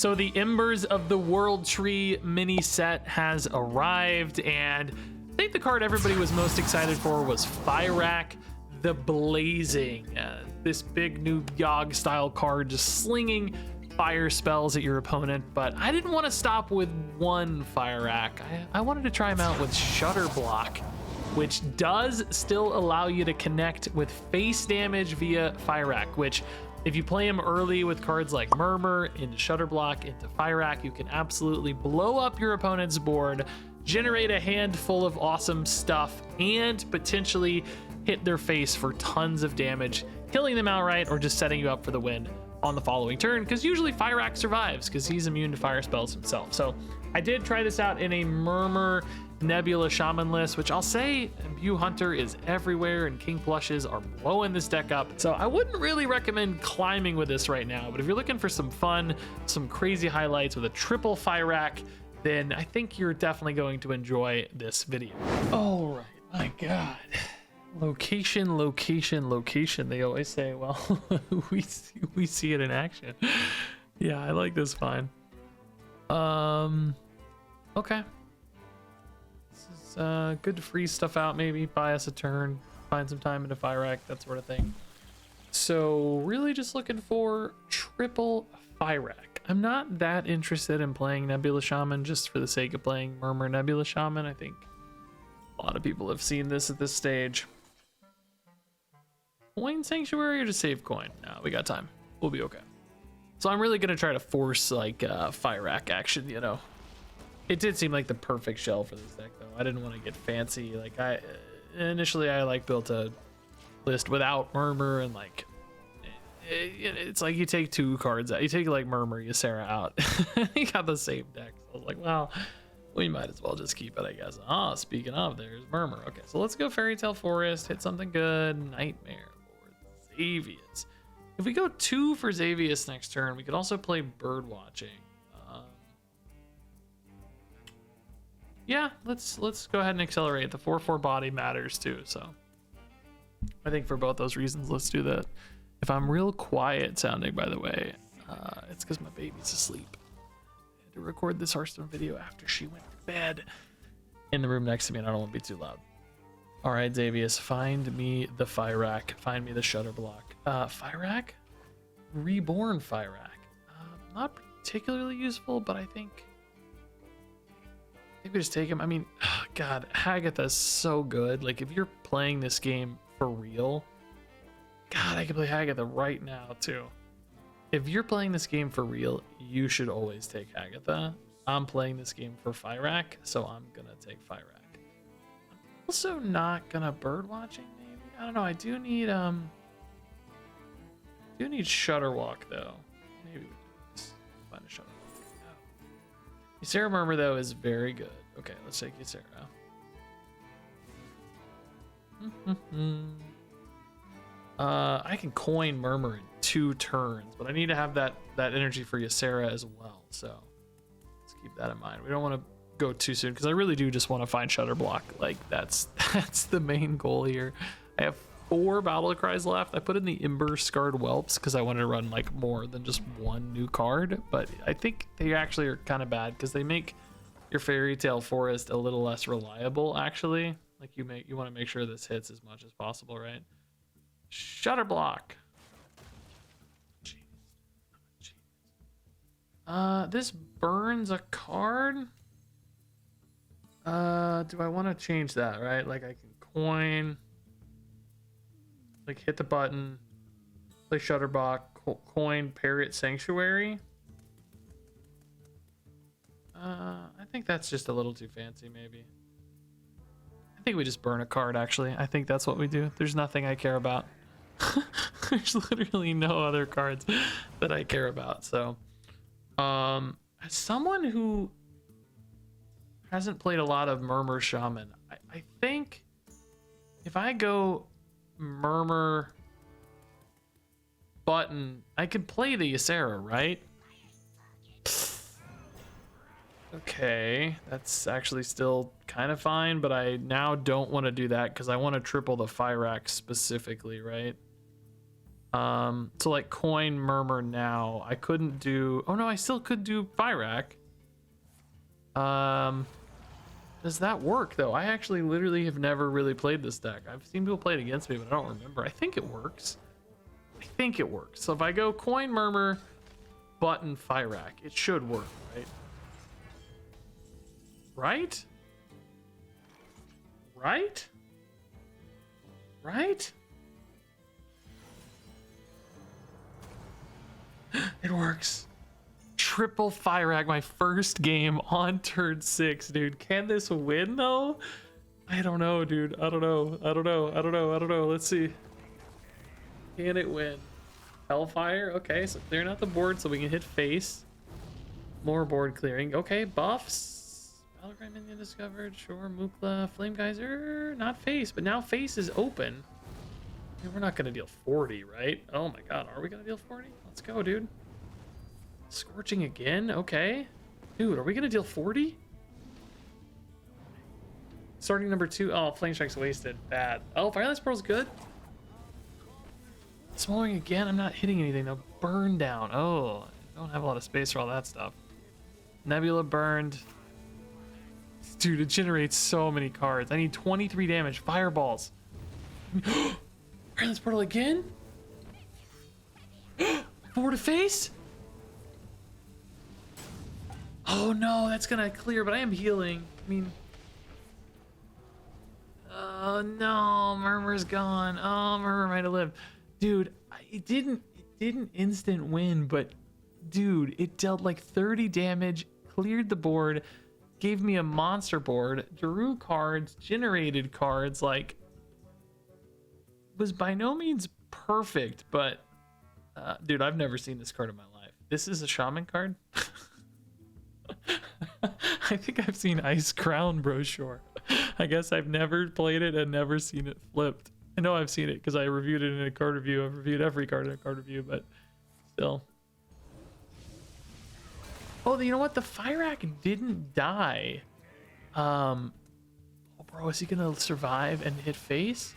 So the Embers of the World Tree mini set has arrived, and I think the card everybody was most excited for was Fyrakk the Blazing. This big new Yogg style card just slinging fire spells at your opponent, but I didn't want to stop with one Fyrakk. I wanted to try him out with Shudderblock, which does still allow you to connect with face damage via Fyrakk, which if you play him early with cards like Murmur into Shudderblock into Fyrakk, you can absolutely blow up your opponent's board, generate a handful of awesome stuff, and potentially hit their face for tons of damage, killing them outright or just setting you up for the win on the following turn, because usually Fyrakk survives because he's immune to fire spells himself. So I did try this out in a Murmur Nebula Shaman list, which I'll say Imbue Hunter is everywhere and King Plushes are blowing this deck up. So I wouldn't really recommend climbing with this right now, but if you're looking for some fun, some crazy highlights with a triple Fyrakk, then I think you're definitely going to enjoy this video. All right, my God. Location, location, location. They always say, well, we see it in action. Yeah, I like this fine. Okay. This is good to freeze stuff out, maybe buy us a turn, find some time into Fyrakk, that sort of thing. So really just looking for triple Fyrakk. I'm not that interested in playing Nebula Shaman just for the sake of playing Murmur Nebula Shaman. I think a lot of people have seen this at this stage. Coin Sanctuary or just save coin? No, we got time. We'll be okay. So I'm really gonna try to force like Fyrakk action, you know. It did seem like the perfect shell for this deck though. I didn't want to get fancy. Like initially I like built a list without Murmur, and like it's like you take two cards out. You take like Murmur, Ysera out. You got the same deck. So I was like, well, we might as well just keep it, I guess. Ah, speaking of, there's Murmur. Okay, so let's go Fairy Tale Forest, hit something good. Nightmare for Xavius. If we go 2 for Xavius next turn, we could also play Bird Watching. Yeah, let's go ahead and accelerate. The 4/4 body matters too, so I think for both those reasons, let's do that. If I'm real quiet sounding, by the way, it's because my baby's asleep. I had to record this Hearthstone video after she went to bed in the room next to me, and I don't want to be too loud. All right, Xavius, find me the Fyrakk. Find me the Shudderblock. Fyrakk? Reborn Fyrakk. Not particularly useful, but I think we just take him. I mean, God, Hagatha's so good. Like, if you're playing this game for real, God, I could play Hagatha right now, too. If you're playing this game for real, you should always take Hagatha. I'm playing this game for Fyrakk, so I'm gonna take Fyrakk. I'm also not gonna bird watching, maybe. I don't know. I do need Shudderwalk though. Maybe we do this. Find a Shudderwalk. No. Ysera Murmur though is very good. Okay, let's take Ysera. I can coin Murmur in 2 turns, but I need to have that energy for Ysera as well. So let's keep that in mind. We don't want to go too soon because I really do just want to find Shudderblock. Like that's the main goal here. I have 4 Battle Cries left. I put in the Ember Scarred Whelps because I wanted to run like more than just one new card, but I think they actually are kind of bad because they make your Fairy Tale Forest a little less reliable. Actually, like you want to make sure this hits as much as possible, right? Shudderblock. This burns a card. Do I want to change that, right? Like I can coin, like hit the button, play Shudderblock, coin Parrot Sanctuary. I think that's just a little too fancy, maybe. I think we just burn a card, actually. I think that's what we do. There's nothing I care about. There's literally no other cards that I care about. So, as someone who hasn't played a lot of Murmur Shaman, I think if I go Murmur button, I could play the Ysera, right? Okay, that's actually still kind of fine, but I now don't want to do that because I want to triple the Fyrakk specifically, right? So like coin murmur now. I couldn't do. Oh no, I still could do Fyrakk. Does that work though? I actually literally have never really played this deck. I've seen people play it against me, but I don't remember. I think it works. I think it works. So if I go coin murmur, button Fyrakk, it should work, right? Right? Right? Right? It works. Triple Fyrakk, my first game on turn 6, dude. Can this win though? I don't know, dude. I don't know. Let's see. Can it win? Hellfire. Okay, so clearing out the board so we can hit face. More board clearing. Okay, buffs. Battleground minion discovered. Sure, Mukla. Flame Geyser. Not face, but now face is open. I mean, we're not going to deal 40, right? Oh my god, are we going to deal 40? Let's go, dude. Scorching again? Okay. Dude, are we going to deal 40? Starting number 2. Oh, Flame Strike's wasted. Bad. Oh, Fireless Pearl's good. Smoldering again. I'm not hitting anything though. Burn down. Oh, I don't have a lot of space for all that stuff. Nebula burned. Dude, it generates so many cards. I need 23 damage. Fireballs. Fireless Portal again? 4 to face? Oh no, that's gonna clear, but I am healing. I mean... Oh no, Murmur's gone. Oh, Murmur might have lived. Dude, it didn't instant win, but dude, it dealt like 30 damage, cleared the board, gave me a monster board, drew cards, generated cards, like was by no means perfect, but dude, I've never seen this card in my life. This is a shaman card. I think I've seen Ice Crown Brochure. I guess I've never played it and never seen it flipped. I know I've seen it because I reviewed it in a card review. I've reviewed every card in a card review, but still. Oh, you know what? The Fyrakk didn't die. Oh, bro, is he gonna survive and hit face?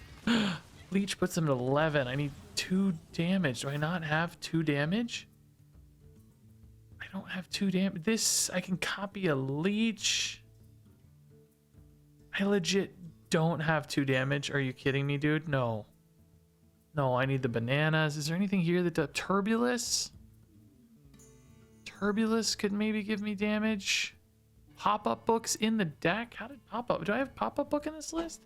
Leech puts him at 11. I need 2 damage. Do I not have 2 damage? I don't have 2 damage. This, I can copy a Leech. I legit don't have 2 damage. Are you kidding me, dude? No. No, I need the bananas. Is there anything here that does Turbulus? Turbulus could maybe give me damage. Pop-up books in the deck? How did pop-up? Do I have pop-up book in this list?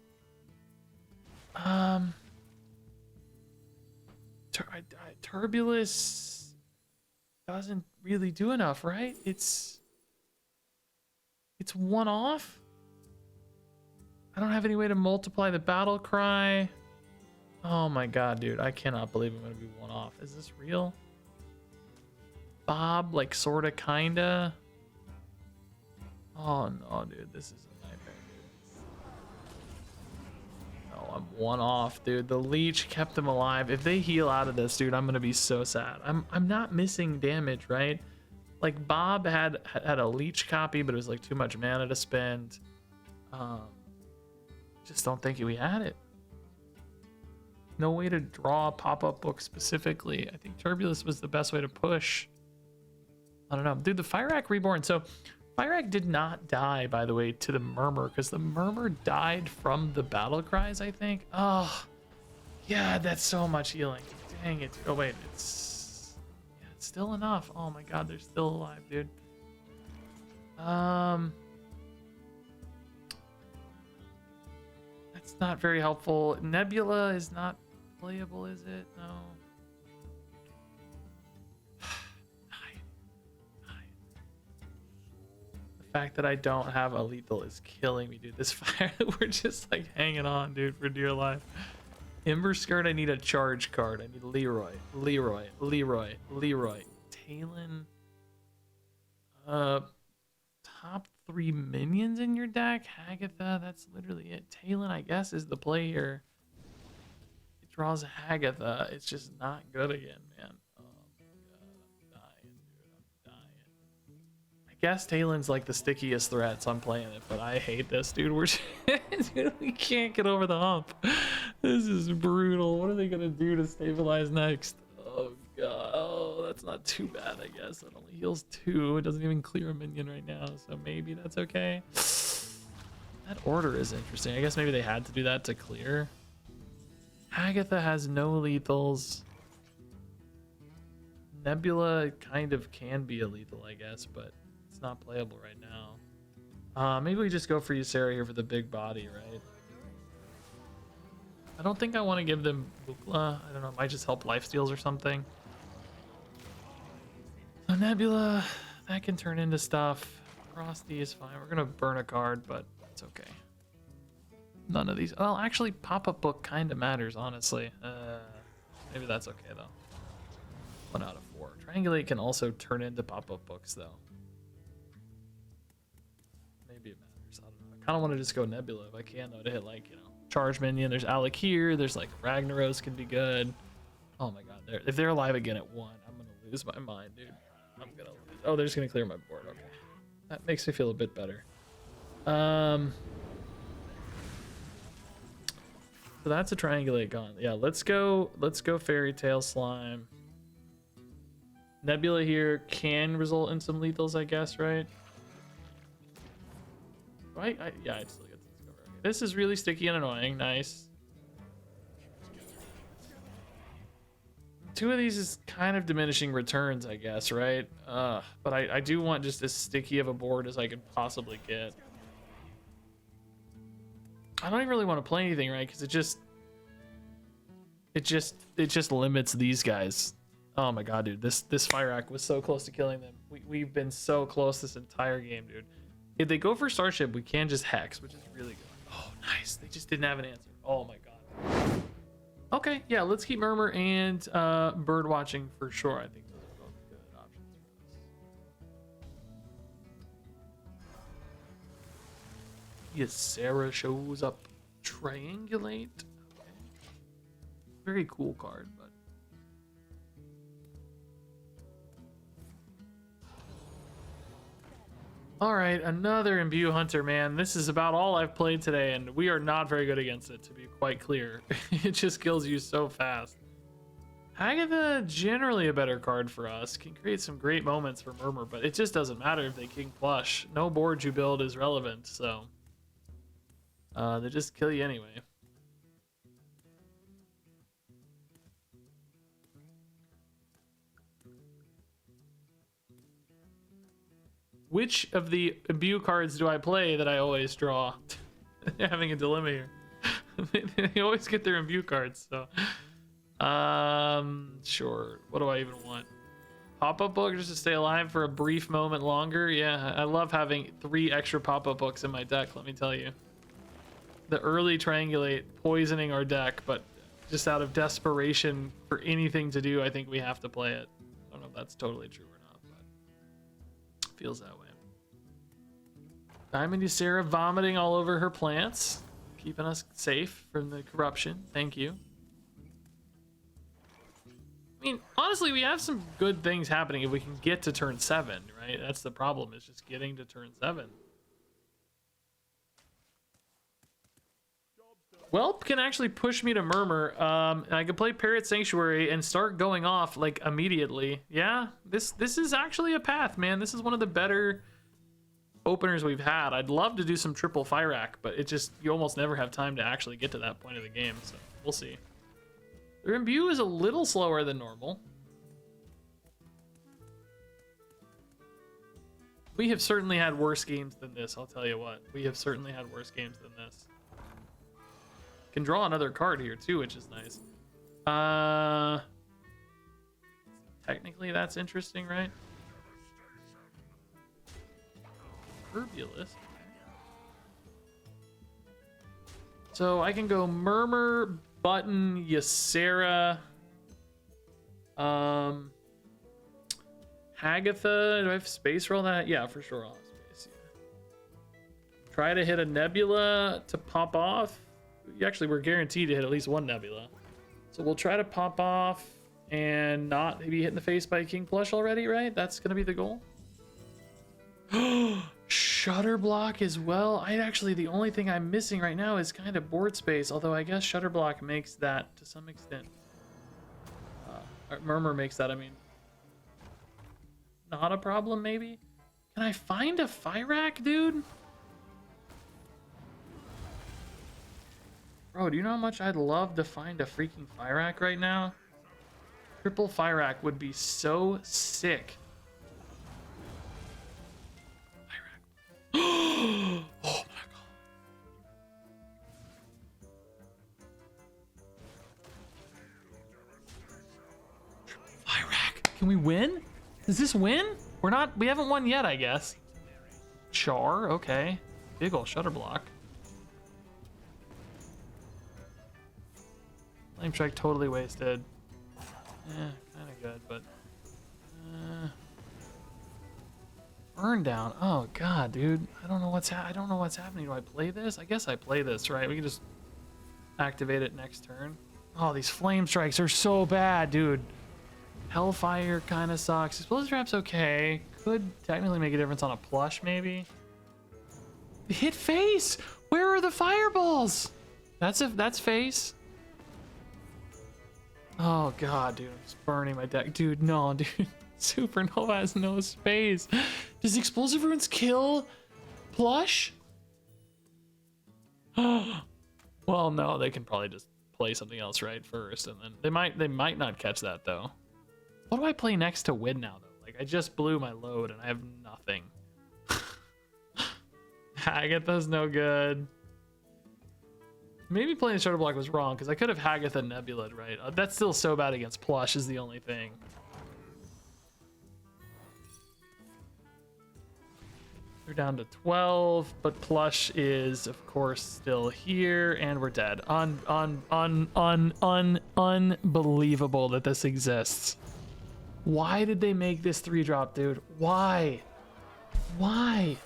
Turbulus doesn't really do enough, right? It's one off. I don't have any way to multiply the battle cry. Oh my god, dude. I cannot believe I'm gonna be one off. Is this real? Bob, like sorta kinda. Oh no, dude. This is a nightmare, dude. No, I'm one off, dude. The leech kept him alive. If they heal out of this, dude, I'm gonna be so sad. I'm not missing damage, right? Like Bob had a leech copy, but it was like too much mana to spend. Just don't think we had it. No way to draw a pop-up book specifically. I think Turbulus was the best way to push. I don't know. Dude, the Fyrakk Reborn. So Fyrakk did not die, by the way, to the Murmur, because the Murmur died from the battle cries, I think. Oh, yeah, that's so much healing. Dang it. Oh, wait. It's still enough. Oh, my God. They're still alive, dude. That's not very helpful. Nebula is not playable, is it? No. The fact that I don't have a lethal is killing me, dude. This fire, we're just like hanging on, dude, for dear life. Ember Skirt, I need a charge card. I need Leroy. Talon. Top 3 minions in your deck. Hagatha, that's literally it. Talon, I guess, is the play here. It draws Hagatha. It's just not good again, man. Oh my god, I'm dying, dude. I'm dying. I guess Talon's like the stickiest threat, so I'm playing it, but I hate this, dude. Dude, we can't get over the hump. This is brutal. What are they gonna do to stabilize next? Oh god. Oh, that's not too bad, I guess. That only heals 2. It doesn't even clear a minion right now, so maybe that's okay. That order is interesting. I guess maybe they had to do that to clear. Agatha has no lethals. Nebula kind of can be a lethal, I guess, but it's not playable right now. Maybe we just go for Ysera here for the big body, right? I don't think I want to give them Bukla. I don't know, it might just help lifesteals or something. So Nebula, that can turn into stuff. Frosty is fine. We're gonna burn a card, but it's okay. None of these. Well, actually, pop-up book kind of matters, honestly. Maybe that's okay though. 1 out of 4. Triangulate can also turn into pop-up books though. Maybe it matters. I don't know. I kind of want to just go Nebula if I can though to hit like, you know, charge minion. There's Alec here. There's like Ragnaros can be good. Oh my god, if they're alive again at 1, I'm gonna lose my mind, dude. I'm gonna lose. Oh, they're just gonna clear my board. Okay, that makes me feel a bit better. So that's a triangulate gone. Yeah, let's go Fairy Tale Slime. Nebula here can result in some lethals, I guess, right? Right? Yeah, I still get to discover. Okay. This is really sticky and annoying. Nice. 2 of these is kind of diminishing returns, I guess, right? But I do want just as sticky of a board as I could possibly get. I don't even really want to play anything, right? Because it just limits these guys. Oh my god, dude, this Fyrakk was so close to killing them. We've been so close this entire game, dude. If they go for Starship, we can just Hex, which is really good. Oh, nice. They just didn't have an answer. Oh my god. Okay, yeah, let's keep Murmur and Bird Watching for sure. I think those are both good options for us. Yes, Sarah shows up. Triangulate. Okay. Very cool card, but all right, another Imbue Hunter, man. This is about all I've played today, and we are not very good against it, to be quite clear. It just kills you so fast. Agatha, generally a better card for us. Can create some great moments for Murmur, but it just doesn't matter if they King Plush. No board you build is relevant, so they just kill you anyway. Which of the Imbue cards do I play that I always draw? Having a dilemma here. They always get their Imbue cards, so. Sure. What do I even want? Pop-up book just to stay alive for a brief moment longer? Yeah, I love having 3 extra pop-up books in my deck, let me tell you. The early Triangulate poisoning our deck, but just out of desperation for anything to do, I think we have to play it. I don't know if that's totally true or not, but feels that way. Diamond Ysera vomiting all over her plants, keeping us safe from the corruption. Thank you. I mean, honestly, we have some good things happening if we can get to turn 7, right? That's the problem, is just getting to turn 7. Whelp can actually push me to Murmur. I can play Parrot Sanctuary and start going off like immediately. Yeah, this is actually a path, man. This is one of the better openers we've had. I'd love to do some triple Fyrakk, but it just, you almost never have time to actually get to that point of the game, so we'll see. Their Imbue is a little slower than normal. We have certainly had worse games than this, I'll tell you what. We have certainly had worse games than this. Can draw another card here too, which is nice. Technically that's interesting, right? Turbulus. So I can go Murmur, Button, Ysera, Hagatha. Do I have space for all that? Yeah, for sure I'll have space. Yeah. Try to hit a Nebula to pop off. Actually, we're guaranteed to hit at least one Nebula. So we'll try to pop off and not be hit in the face by King Plush already, right? That's going to be the goal. Shudderblock as well. The only thing I'm missing right now is kind of board space, although I guess Shudderblock makes that to some extent. Murmur makes that, I mean, not a problem, maybe? Can I find a Fyrakk, dude? Bro, do you know how much I'd love to find a freaking Fyrakk right now? Triple Fyrakk would be so sick. Fyrakk. Oh my god. Fyrakk. Can we win? Does this win? We haven't won yet, I guess. Char, okay. Big ol' Shudderblock. Flame Strike totally wasted. Yeah, kind of good, but burn down. Oh god, dude, I don't know what's happening. Do I play this? I guess I play this, right? We can just activate it next turn. Oh, these Flame Strikes are so bad, dude. Hellfire kind of sucks. Explosive Trap's okay. Could technically make a difference on a plush, maybe. Hit face. Where are the fireballs? That's face. Oh god, dude, I'm just burning my deck. Dude, no, dude. Supernova has no space. Does Explosive Runes kill plush? Well, no, they can probably just play something else right first, and then they might not catch that though. What do I play next to win now though? Like I just blew my load and I have nothing. Hagatha's no good. Maybe playing Shudderblock was wrong because I could have Hagatha Nebula, right? That's still so bad against plush is the only thing. We're down to 12, but plush is of course still here and we're dead. Unbelievable that this exists. Why did they make this 3-drop, dude? Why? Why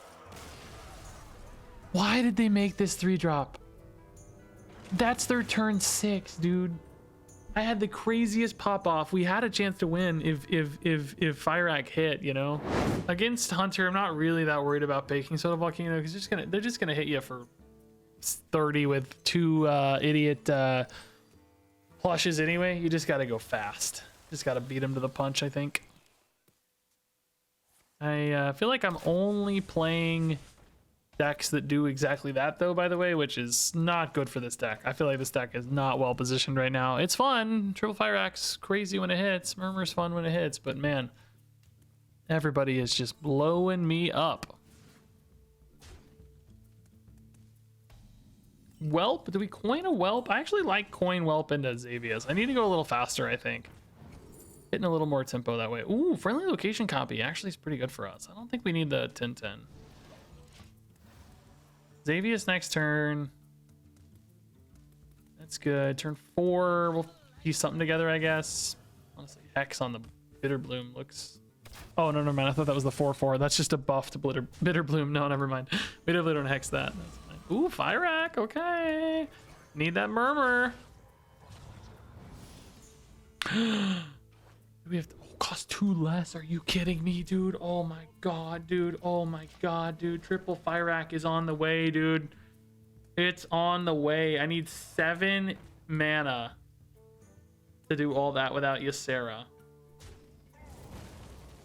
did they make this 3-drop? That's their turn 6, dude. I had the craziest pop off. We had a chance to win if Fyrakk hit, you know. Against Hunter, I'm not really that worried about baking soda volcano because they're just gonna hit you for 30 with 2 idiot plushes anyway. You just gotta go fast. Just gotta beat them to the punch, I think. I feel like I'm only playing decks that do exactly that though, by the way, which is not good for this deck. I feel like this deck is not well positioned right now. It's fun. Triple Fyrakk's crazy when it hits. Murmur's fun when it hits, but man, everybody is just blowing me up. Whelp? Do we coin a Whelp? I actually like coin Whelp into Xavius. I need to go a little faster, I think. Hitting a little more tempo that way. Ooh, friendly location copy actually is pretty good for us. I don't think we need the 10-10. Xavius next turn. That's good. Turn 4, we'll piece something together, I guess. Honestly, Hex on the Bitter Bloom looks... Oh, no, never mind. I thought that was the 4-4. That's just a buff to Bitter Bloom. No, never mind. We definitely don't Hex that. That's fine. Ooh, Fyrakk. Okay. Need that Murmur. We have to... Oh, cost 2 less. Are you kidding me, dude? Oh my god, dude. Oh my god, dude. Triple Fyrakk is on the way, dude. It's on the way. I need 7 mana to do all that without Ysera.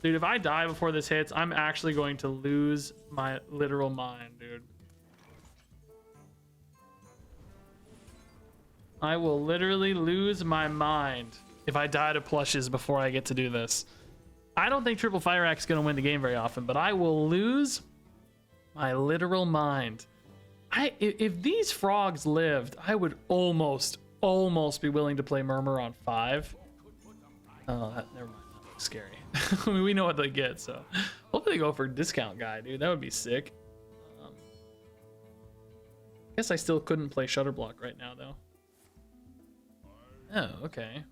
Dude, if I die before this hits, I'm actually going to lose my literal mind, dude. I will literally lose my mind if I die to plushes before I get to do this. I don't think Triple Fyrakk's going to win the game very often, but I will lose my literal mind. If these frogs lived, I would almost be willing to play Murmur on 5. Oh, never mind. That looks scary. I mean, we know what they get, so hopefully they go for a discount guy, dude. That would be sick. I guess I still couldn't play Shudderblock right now, though. Oh, okay.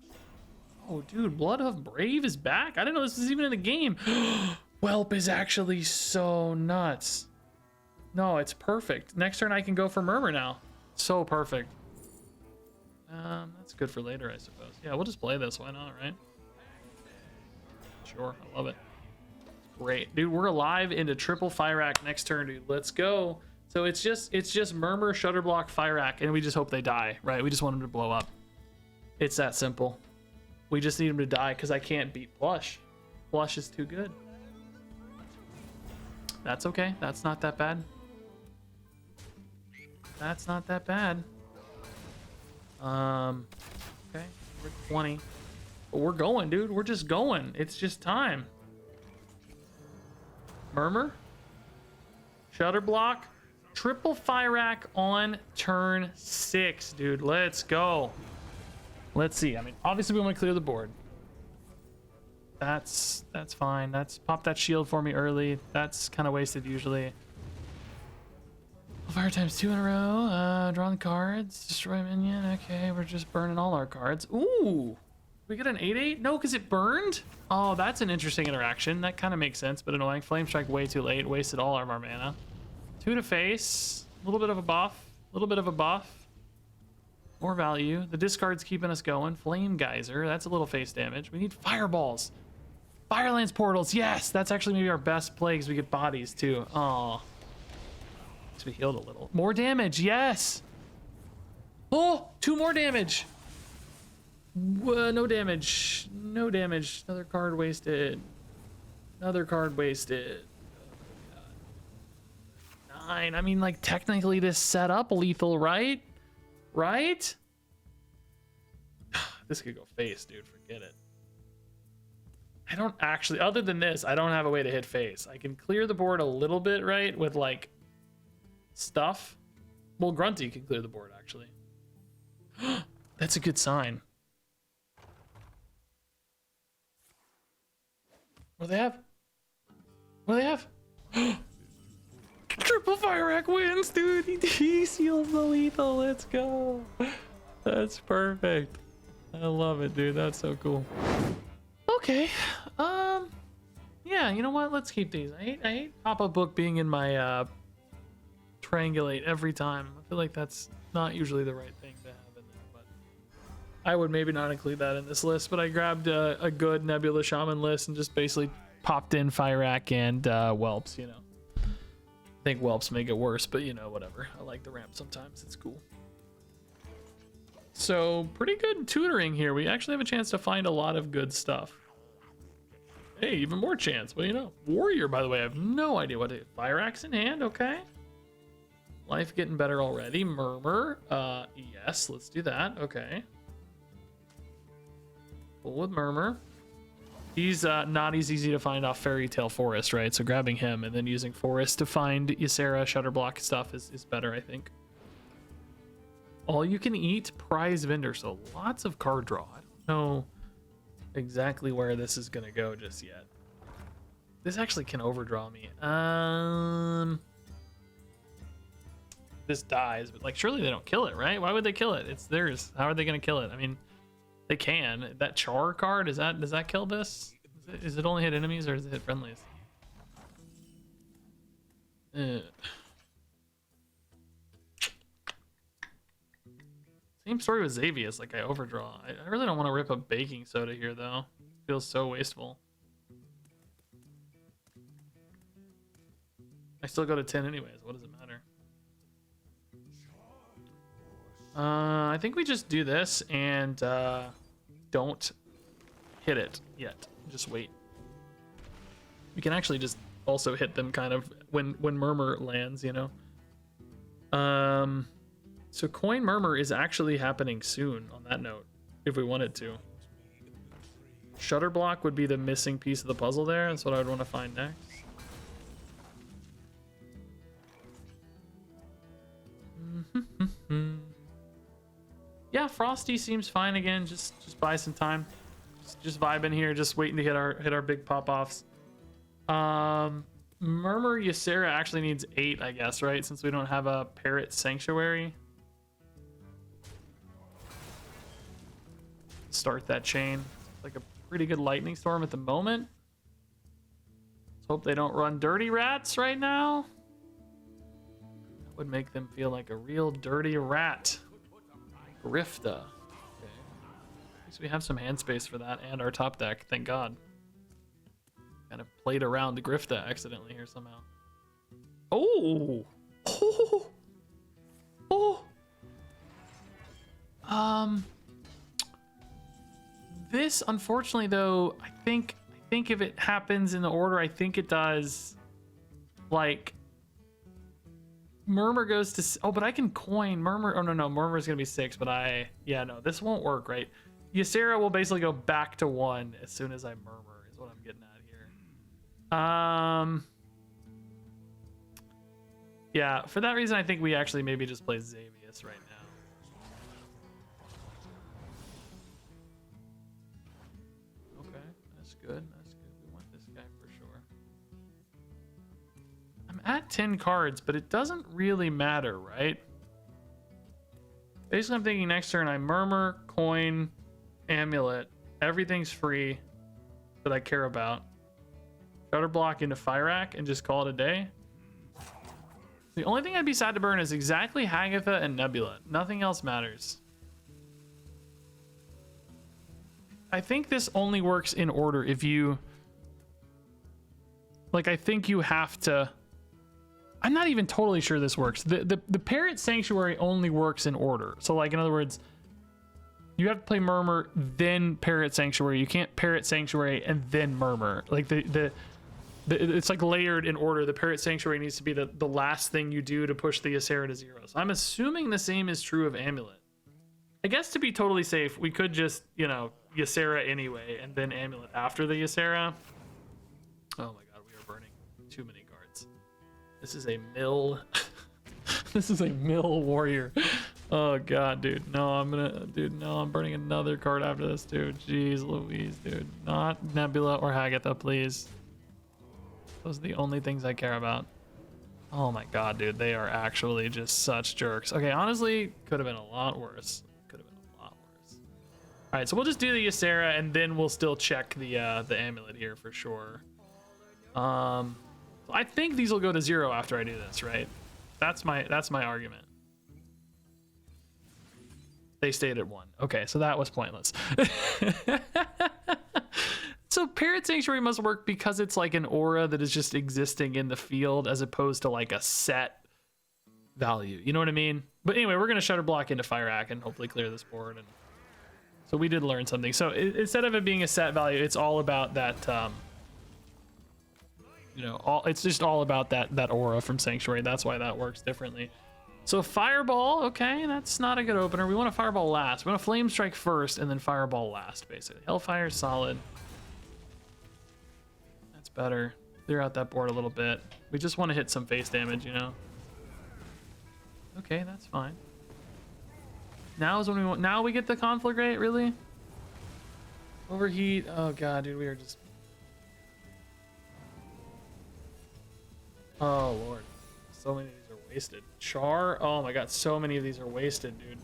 Oh, dude, Blood of Brave is back? I didn't know this was even in the game. Whelp is actually so nuts. No, it's perfect. Next turn I can go for Murmur now. So perfect. That's good for later, I suppose. Yeah, we'll just play this. Why not, right? Sure, I love it. Great, dude. We're alive into triple Fyrakk next turn, dude. Let's go. So it's just Murmur, Shudderblock, Fyrakk, and we just hope they die, right? We just want them to blow up. It's that simple. We just need them to die because I can't beat Plush. Plush is too good. That's okay. That's not that bad. That's not that bad. Okay, we're 20. But we're going, dude. We're just going. It's just time. Murmur, Shudderblock, triple Fyrakk on turn 6, dude. Let's go. Let's see. I mean, obviously we want to clear the board. That's fine. That's pop that shield for me early. That's kind of wasted usually. Fire times 2 in a row. Draw the cards. Destroy minion. Okay, we're just burning all our cards. Ooh. We get an 8/8? No, because it burned? Oh, that's an interesting interaction. That kind of makes sense, but annoying. Flame Strike way too late. Wasted all our mana. 2 to face. A little bit of a buff. A little bit of a buff. More value. The discard's keeping us going. Flame Geyser. That's a little face damage. We need fireballs. Firelance portals. Yes, that's actually maybe our best play because we get bodies too. Oh. We healed a little. More damage. Yes. Oh, 2 more damage. No damage. No damage. Another card wasted. Another card wasted. Oh, God. 9. I mean, like, technically this set up lethal, right? Right? This could go face, dude. Forget it. I don't actually, other than this, I don't have a way to hit face. I can clear the board a little bit, right? With, like, stuff. Well, Grunty can clear the board, actually. That's a good sign. What do they have? What do they have? Triple Fyrakk wins, dude. He seals the lethal. Let's go. That's perfect. I love it, dude. That's so cool. Okay. Yeah, you know what? Let's keep these. I hate pop-up book being in my triangulate every time. I feel like that's not usually the right thing to have in there, but I would maybe not include that in this list, but I grabbed a good Nebula Shaman list and just basically popped in Fyrakk and Whelps, you know. I think Whelps make it worse, but you know, whatever. I like the ramp sometimes. It's cool. So pretty good tutoring here. We actually have a chance to find a lot of good stuff. Hey, even more chance. Well, you know, Warrior, by the way, I have no idea what to do. Fyrakk's in hand, okay. Life getting better already. Murmur, yes, let's do that. Okay. Full with Murmur. He's not as easy to find off Fairy Tale Forest, right? So grabbing him and then using Forest to find Ysera, Shudderblock stuff is better, I think. All you can eat prize vendor, so lots of card draw. I don't know exactly where this is gonna go just yet. This actually can overdraw me. This dies, but like surely they don't kill it, right? Why would they kill it? It's theirs. How are they gonna kill it? I mean, they can. That Char card, does that kill this? Is it only hit enemies or does it hit friendlies? Same story with Xavius, like I overdraw. I really don't want to rip a baking soda here though. It feels so wasteful. I still go to 10 anyways. What does it matter? I think we just do this and don't hit it yet. Just wait. We can actually just also hit them kind of when Murmur lands, you know. So Coin Murmur is actually happening soon on that note, if we wanted to. Shudderblock would be the missing piece of the puzzle there. That's what I would want to find next. Yeah, Frosty seems fine again. Just buy some time. Just vibing here, just waiting to hit our big pop-offs. Murmur Ysera actually needs 8, I guess, right? Since we don't have a Parrot Sanctuary. Start that chain. It's like a pretty good lightning storm at the moment. Let's hope they don't run Dirty Rats right now. That would make them feel like a real dirty rat. Grifta. Okay. At least we have some hand space for that and our top deck, thank God. Kind of played around the Grifta accidentally here somehow. Oh! Oh! Oh! This, unfortunately, though, I think if it happens in the order, I think it does. Like, Murmur goes to... Oh, but I can coin Murmur. Oh, no. Murmur's going to be 6, but Yeah, no, this won't work, right? Ysera will basically go back to 1 as soon as I Murmur, is what I'm getting at here. Yeah, for that reason, I think we actually maybe just play Xavius right now. Okay, that's good. We want this guy for sure. I'm at 10 cards, but it doesn't really matter, right? Basically, I'm thinking next turn I Murmur, coin, Amulet. Everything's free that I care about. Shudderblock into Fyrakk and just call it a day. The only thing I'd be sad to burn is exactly Hagatha and Nebula. Nothing else matters. I think this only works in order if you... Like, I think you have to... I'm not even totally sure this works. The Parrot Sanctuary only works in order. So, like, in other words, you have to play Murmur, then Parrot Sanctuary. You can't Parrot Sanctuary and then Murmur. Like, it's like layered in order. The Parrot Sanctuary needs to be the last thing you do to push the Ysera to 0. So I'm assuming the same is true of Amulet. I guess to be totally safe, we could just, you know, Ysera anyway, and then Amulet after the Ysera. Oh my god, we are burning too many cards. This is a mill. This is a mill warrior. Oh god, dude. No, I'm burning another card after this, dude. Jeez Louise, dude. Not Nebula or Hagatha, please. Those are the only things I care about. Oh my god, dude. They are actually just such jerks. Okay, honestly, could have been a lot worse. All right, so we'll just do the Ysera, and then we'll still check the Amulet here for sure. I think these will go to 0 after I do this, right? That's my argument. They stayed at 1. Okay, so that was pointless. So Parrot Sanctuary must work because it's like an aura that is just existing in the field as opposed to like a set value. You know what I mean? But anyway, we're gonna Shudderblock into Fyrakk and hopefully clear this board. And so we did learn something. So instead of it being a set value, it's all about that. It's just all about that aura from Sanctuary. That's why that works differently. So Fireball, okay, that's not a good opener. We want to Fireball last. We want to Flame Strike first and then Fireball last, basically. Hellfire, solid. That's better. Clear out that board a little bit. We just want to hit some face damage, you know? Okay, that's fine. Now is when we want. Now we get the Conflagrate, really? Overheat. Oh god, dude, we are just. Oh lord, so many of these are wasted. Char. Oh my god, so many of these are wasted, dude.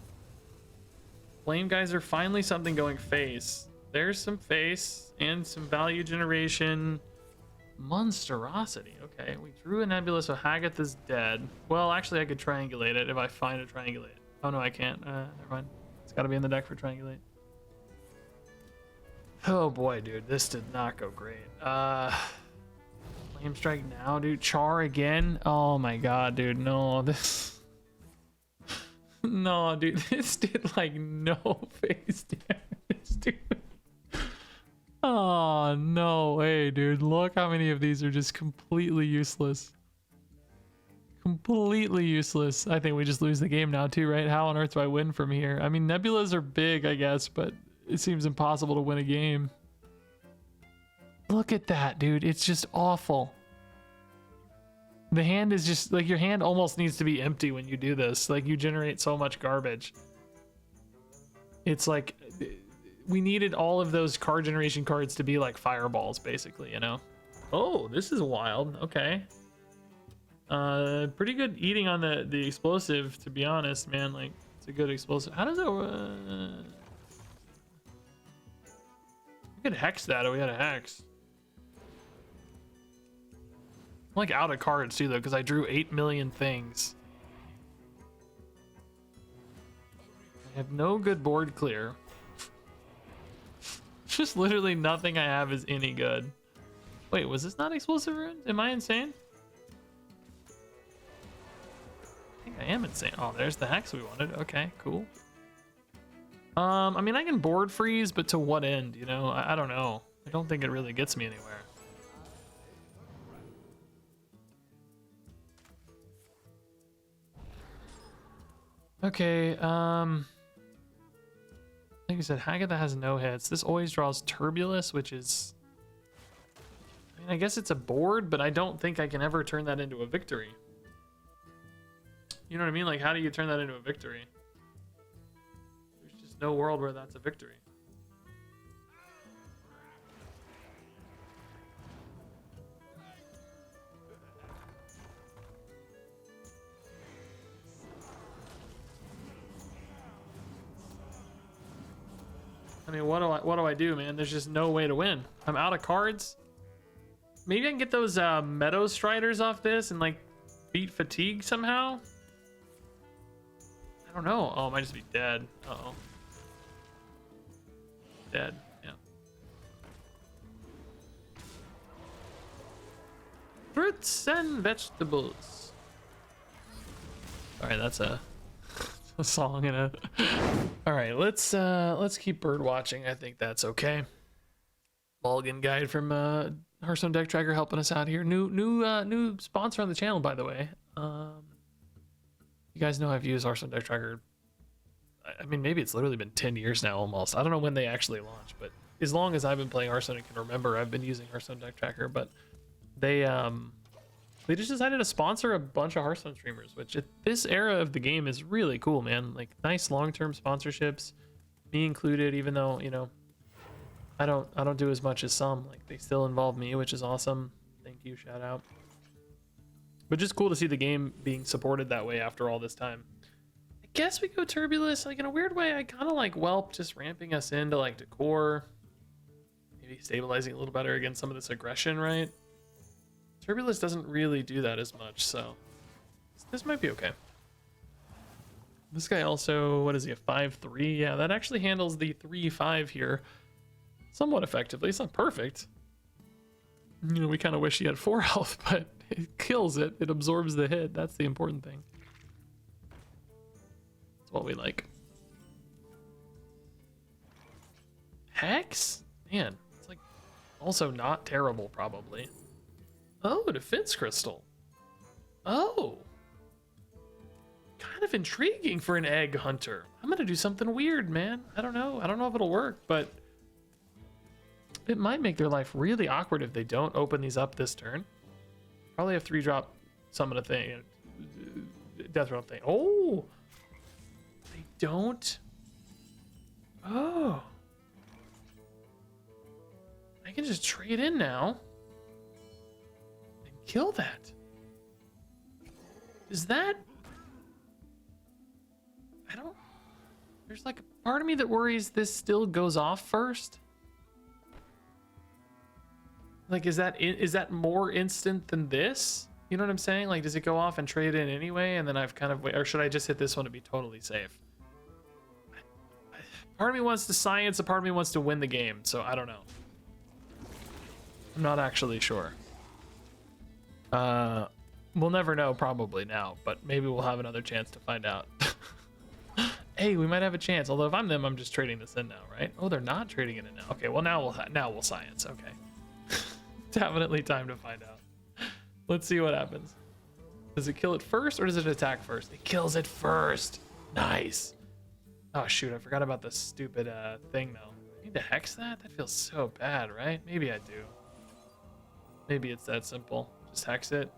Flame Geyser, finally something going face. There's some face and some value generation. Monstrosity. Okay, we drew a Nebula, so Hagatha's dead. Well, actually, I could triangulate it if I find a triangulate. Oh no, I can't. Never mind. It's got to be in the deck for triangulate. Oh boy, dude, this did not go great. Flame Strike now, dude. Char again. Oh my god, dude. No, this. No, dude, this did like no face damage, dude. Oh no way, dude. Look how many of these are just completely useless. Completely useless. I think we just lose the game now too, right? How on earth do I win from here? I mean, Nebulas are big, I guess, but it seems impossible to win a game. Look at that, dude. It's just awful. The hand is just like, your hand almost needs to be empty when you do this. Like, you generate so much garbage. It's like, we needed all of those card generation cards to be like fireballs, basically, you know? Oh, this is wild. Okay. Pretty good eating on the explosive, to be honest, man. Like, it's a good explosive. How does it we could hex that if we had a hex. I'm like out of cards too, though, because I drew 8 million things. I have no good board clear. Just literally nothing I have is any good. Wait, was this not explosive runes? Am I insane? I think I am insane. Oh, there's the hex we wanted. Okay, cool. I mean, I can board freeze, but to what end? You know, I don't know. I don't think it really gets me anywhere. Okay, like I said, Haggatha has no hits. This always draws Turbulus, which is... I mean, I guess it's a board, but I don't think I can ever turn that into a victory. You know what I mean? Like, how do you turn that into a victory? There's just no world where that's a victory. I mean, what do I do, man? There's just no way to win. I'm out of cards. Maybe I can get those Meadow Striders off this and like beat Fatigue somehow. I don't know. Oh, I might just be dead. Uh-oh. Dead. Yeah. Fruits and vegetables. All right, that's a song and a... All right, let's keep bird watching. I think that's okay. Mulligan guide from Hearthstone Deck Tracker helping us out here. New sponsor on the channel, by the way. You guys know I've used Hearthstone Deck Tracker. I mean, maybe it's literally been 10 years now almost. I don't know when they actually launched, but as long as I've been playing Hearthstone and can remember, I've been using Hearthstone Deck Tracker. But they just decided to sponsor a bunch of Hearthstone streamers, which at this era of the game is really cool, man. Like, nice long-term sponsorships, me included, even though, you know, I don't do as much as some. Like, they still involve me, which is awesome. Thank you, shout out. But just cool to see the game being supported that way after all this time. I guess we go Turbulus. Like, in a weird way, I kind of like Whelp just ramping us into like Decor, maybe stabilizing a little better against some of this aggression, right? Turbulus doesn't really do that as much, so this might be okay. This guy also, what is he, a 5/3? Yeah, that actually handles the 3/5 here somewhat effectively. It's not perfect. You know, we kind of wish he had 4 health, but it kills it. It absorbs the hit. That's the important thing. That's what we like. Hex? Man, it's like also not terrible, probably. Oh, Defense Crystal. Oh. Kind of intriguing for an Egg Hunter. I'm going to do something weird, man. I don't know. I don't know if it'll work, but it might make their life really awkward if they don't open these up this turn. Probably have 3-drop summon a thing. Death Realm thing. Oh. They don't. Oh. I can just trade in now. Kill that. Is that... I don't... There's like a part of me that worries this still goes off first. Like, is that more instant than this? You know what I'm saying? Like, does it go off and trade in anyway? And then I've kind of... Or should I just hit this one to be totally safe? Part of me wants to science, a part of me wants to win the game. So I don't know. I'm not actually sure. We'll never know probably now, but maybe we'll have another chance to find out. Hey, we might have a chance. Although if I'm them, I'm just trading this in now, right? Oh, they're not trading it in now. Okay, well now we'll science. Okay, definitely time to find out. Let's see what happens. Does it kill it first or does it attack first? It kills it first. Nice. Oh shoot, I forgot about the stupid thing though. I need to hex that? That feels so bad, right? Maybe I do. Maybe it's that simple. Just hex it.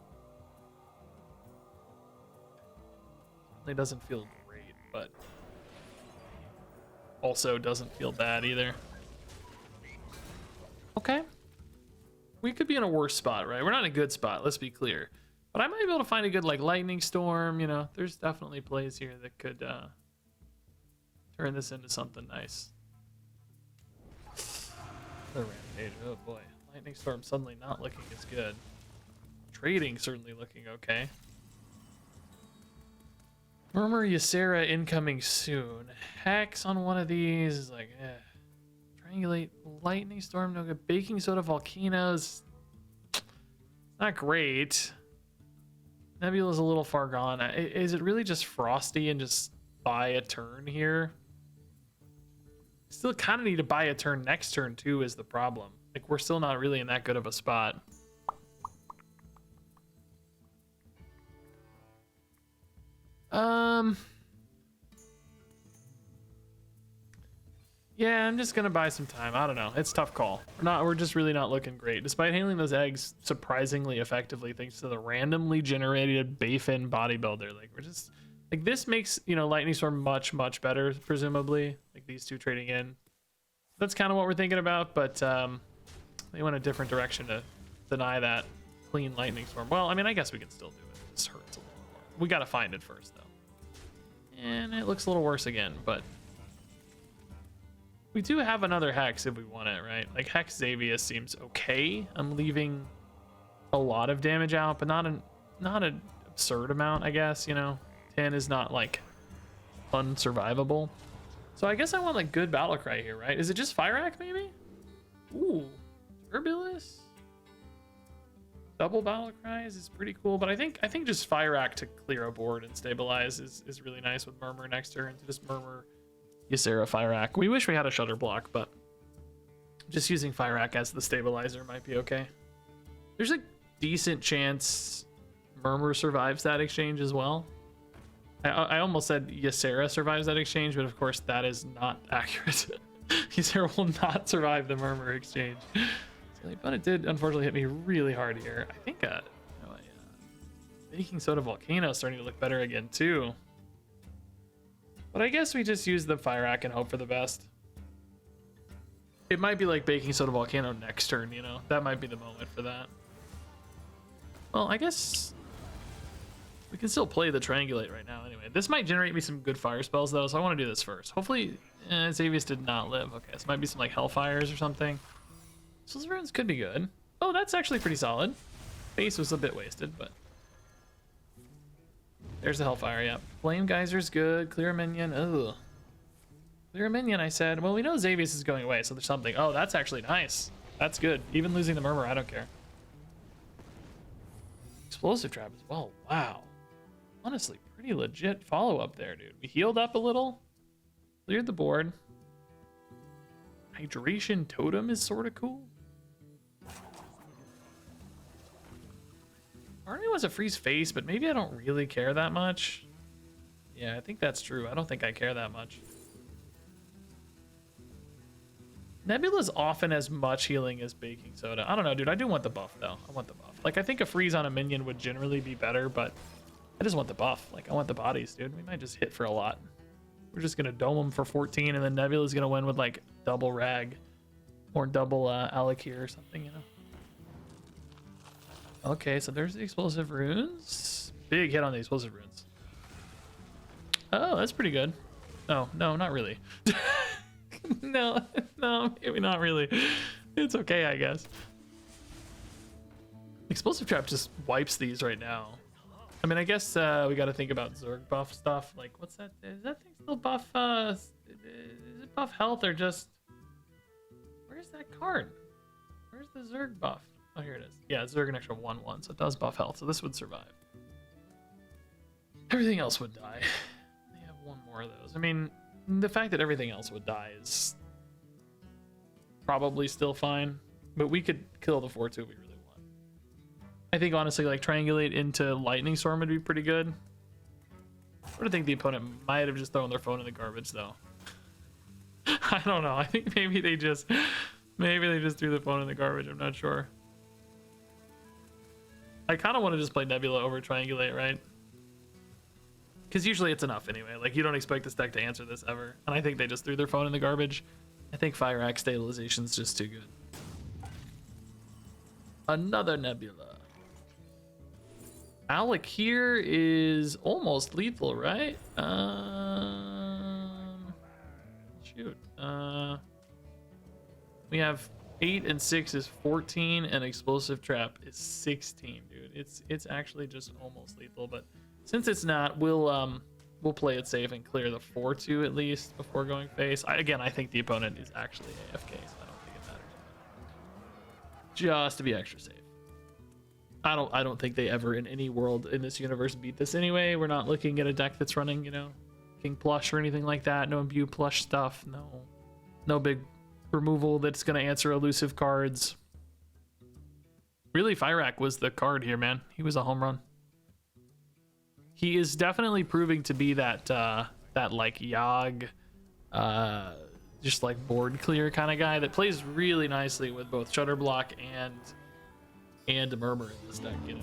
It doesn't feel great, but also doesn't feel bad either. Okay. We could be in a worse spot, right? We're not in a good spot, let's be clear. But I might be able to find a good like lightning storm, you know. There's definitely plays here that could turn this into something nice. The rampage, oh boy. Lightning storm suddenly not looking as good. Trading certainly looking okay. Murmur Ysera incoming soon. Hex on one of these is like, Triangulate, lightning storm, no good. Baking soda, volcanoes. Not great. Nebula's a little far gone. Is it really just Frosty and just buy a turn here? Still kind of need to buy a turn next turn too is the problem. Like, we're still not really in that good of a spot. Yeah, I'm just gonna buy some time. I don't know. It's a tough call. We're just really not looking great. Despite handling those eggs surprisingly effectively thanks to the randomly generated Bayfin bodybuilder. Like, we're just like, this makes, you know, Lightning Storm much better, presumably. Like, these two trading in. That's kind of what we're thinking about, but they went a different direction to deny that clean Lightning Storm. Well, I mean, I guess we can still do it. This hurts a little more. We gotta find it first, though. And it looks a little worse again, but we do have another Hex if we want it, right? Like, Hex Xavius seems okay. I'm leaving a lot of damage out, but not an absurd amount, I guess, you know? 10 is not, like, unsurvivable. So I guess I want, like, good Battlecry here, right? Is it just Fyrakk, maybe? Ooh, Turbulus? Double Battlecries is pretty cool, but I think just Fyrakk to clear a board and stabilize is really nice with Murmur next turn. To just Murmur Ysera Fyrakk. We wish we had a Shudderblock, but just using Fyrakk as the stabilizer might be okay. There's a decent chance Murmur survives that exchange as well. I almost said Ysera survives that exchange, but of course that is not accurate. Ysera will not survive the Murmur exchange. But it did unfortunately hit me really hard here. I think Baking Soda Volcano is starting to look better again too. But I guess we just use the Fyrakk and hope for the best. It might be like Baking Soda Volcano next turn, you know? That might be the moment for that. Well, I guess we can still play the Triangulate right now anyway. This might generate me some good fire spells though, so I want to do this first. Hopefully, Xavius did not live. Okay, so it might be some like Hellfires or something. Souls of Runes could be good. Oh, that's actually pretty solid. Base was a bit wasted, but there's the Hellfire, yeah. Flame Geyser's good. Clear a minion. Ugh. Clear a minion, I said. Well, we know Xavius is going away, so there's something. Oh, that's actually nice. That's good. Even losing the Murmur, I don't care. Explosive Trap as well. Wow. Honestly, pretty legit follow-up there, dude. We healed up a little. Cleared the board. Hydration Totem is sort of cool. Part of me wants a freeze face, but maybe I don't really care that much. Yeah, I think that's true. I don't think I care that much. Nebula's often as much healing as Baking Soda. I don't know, dude. I do want the buff, though. I want the buff. Like, I think a freeze on a minion would generally be better, but I just want the buff. Like, I want the bodies, dude. We might just hit for a lot. We're just going to dome them for 14, and then Nebula's going to win with, like, double Rag or double Alakir or something, you know? Okay, so there's the Explosive Runes. Big hit on the Explosive Runes. Oh, that's pretty good. Oh, no, not really. No, maybe not really. It's okay, I guess. Explosive Trap just wipes these right now. I mean, I guess we got to think about Zerg buff stuff. Like, what's that? Is that thing still buff? Is it buff health or just... Where's that card? Where's the Zerg buff? Oh, here it is. Yeah, Zerg an extra 1/1, so it does buff health. So this would survive. Everything else would die. They have one more of those. I mean, the fact that everything else would die is probably still fine, but we could kill the 4/2 we really want. I think honestly, like, triangulate into Lightning Storm would be pretty good. I think the opponent might have just thrown their phone in the garbage though. I don't know. I think maybe they just threw the phone in the garbage. I'm not sure. I kind of want to just play Nebula over Triangulate, right? Because usually it's enough anyway. Like, you don't expect this deck to answer this ever. And I think they just threw their phone in the garbage. I think Fyrakk stabilization's just too good. Another Nebula. Alakir is almost lethal, right? Shoot. We have 8 and 6 is 14, and Explosive Trap is 16, dude. It's actually just almost lethal, but since it's not, we'll play it safe and clear the 4/2 at least before going face. Again, I think the opponent is actually AFK, so I don't think it matters. Just to be extra safe. I don't think they ever in any world in this universe beat this anyway. We're not looking at a deck that's running, you know, King Plush or anything like that. No Imbue Plush stuff. No big removal that's going to answer elusive cards. Really, Fyrakk was the card here, man. He was a home run. He is definitely proving to be that like Yogg, just like board clear kind of guy that plays really nicely with both Shudderblock and Murmur in this deck, you know.